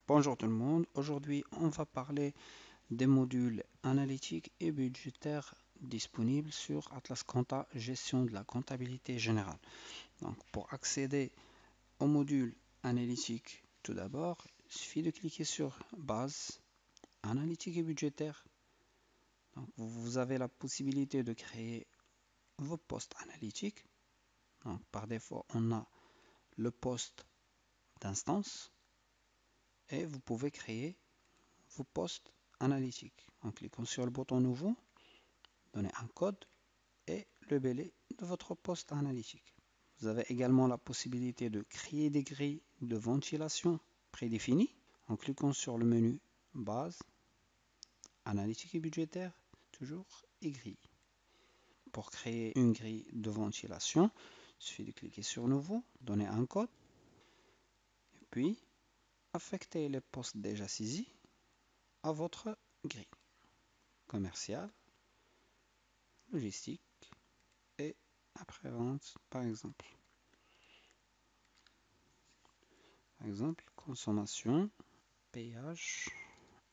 Bonjour tout le monde, aujourd'hui on va parler des modules analytiques et budgétaires disponibles sur Atlas Compta Gestion de la comptabilité générale. Donc pour accéder au module analytique, tout d'abord, il suffit de cliquer sur Base, Analytique et budgétaire. Donc, vous avez la possibilité de créer vos postes analytiques. Donc, par défaut, on a le poste d'instance et vous pouvez créer vos postes analytiques. En cliquant sur le bouton nouveau, donnez un code et le délai de votre poste analytique. Vous avez également la possibilité de créer des grilles de ventilation prédéfinies en cliquant sur le menu Base, Analytique et budgétaire, toujours et grille. Pour créer une grille de ventilation, il suffit de cliquer sur Nouveau, donner un code, et puis affecter les postes déjà saisis à votre grille commerciale, logistique et après-vente, par exemple. Par exemple, consommation, péage,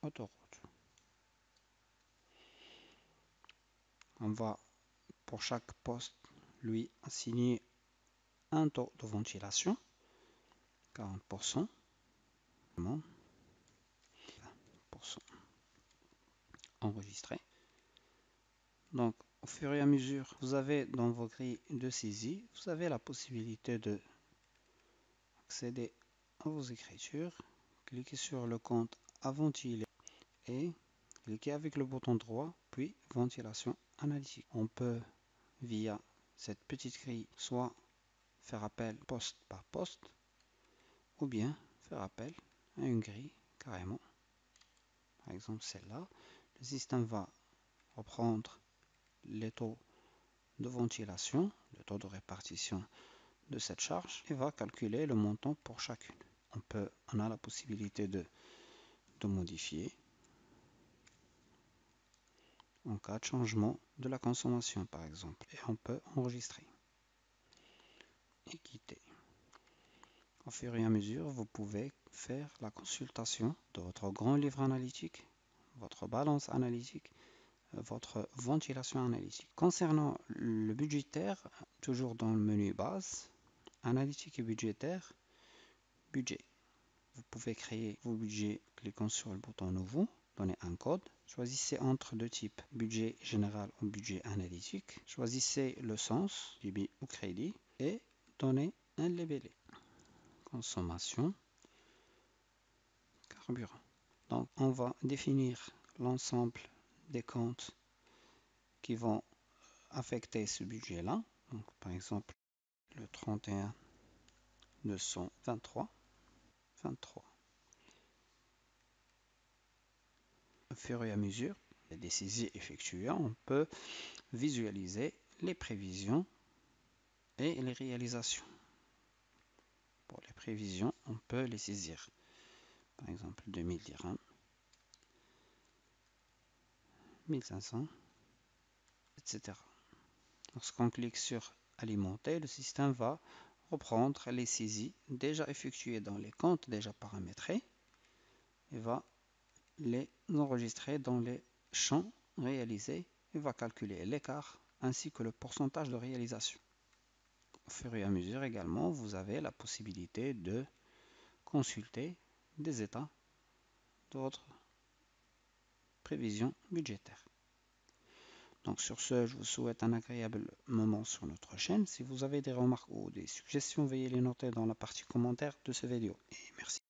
autoroute. On va pour chaque poste lui assigner un taux de ventilation, 40%, 20% enregistré. Donc, au fur et à mesure, vous avez dans vos grilles de saisie, vous avez la possibilité de accéder à vos écritures, cliquez sur le compte à ventiler et cliquez avec le bouton droit, puis ventilation analytique. On peut, via cette petite grille, soit faire appel poste par poste, ou bien faire appel à une grille carrément. Par exemple celle-là, le système va reprendre les taux de ventilation, le taux de répartition de cette charge et va calculer le montant pour chacune. On a la possibilité de modifier en cas de changement de la consommation par exemple et on peut enregistrer et quitter. Au fur et à mesure, vous pouvez faire la consultation de votre grand livre analytique, votre balance analytique, votre ventilation analytique. Concernant le budgétaire, toujours dans le menu base, analytique et budgétaire, budget. Vous pouvez créer vos budgets en cliquant sur le bouton nouveau, donnez un code, choisissez entre deux types, budget général ou budget analytique, choisissez le sens, débit ou crédit et donnez un libellé. Consommation, carburant. Donc on va définir l'ensemble des comptes qui vont affecter ce budget-là. Donc par exemple le 31 223 23. Au fur et à mesure des saisies effectuées, on peut visualiser les prévisions et les réalisations. Pour les prévisions, on peut les saisir. Par exemple 2000 dirhams, 1500, etc. Lorsqu'on clique sur alimenter, le système va reprendre les saisies déjà effectuées dans les comptes déjà paramétrés et va les enregistrer dans les champs réalisés et va calculer l'écart ainsi que le pourcentage de réalisation. Au fur et à mesure également, vous avez la possibilité de consulter des états de votre prévision budgétaire. Donc sur ce, je vous souhaite un agréable moment sur notre chaîne. Si vous avez des remarques ou des suggestions, veuillez les noter dans la partie commentaire de cette vidéo. Et merci.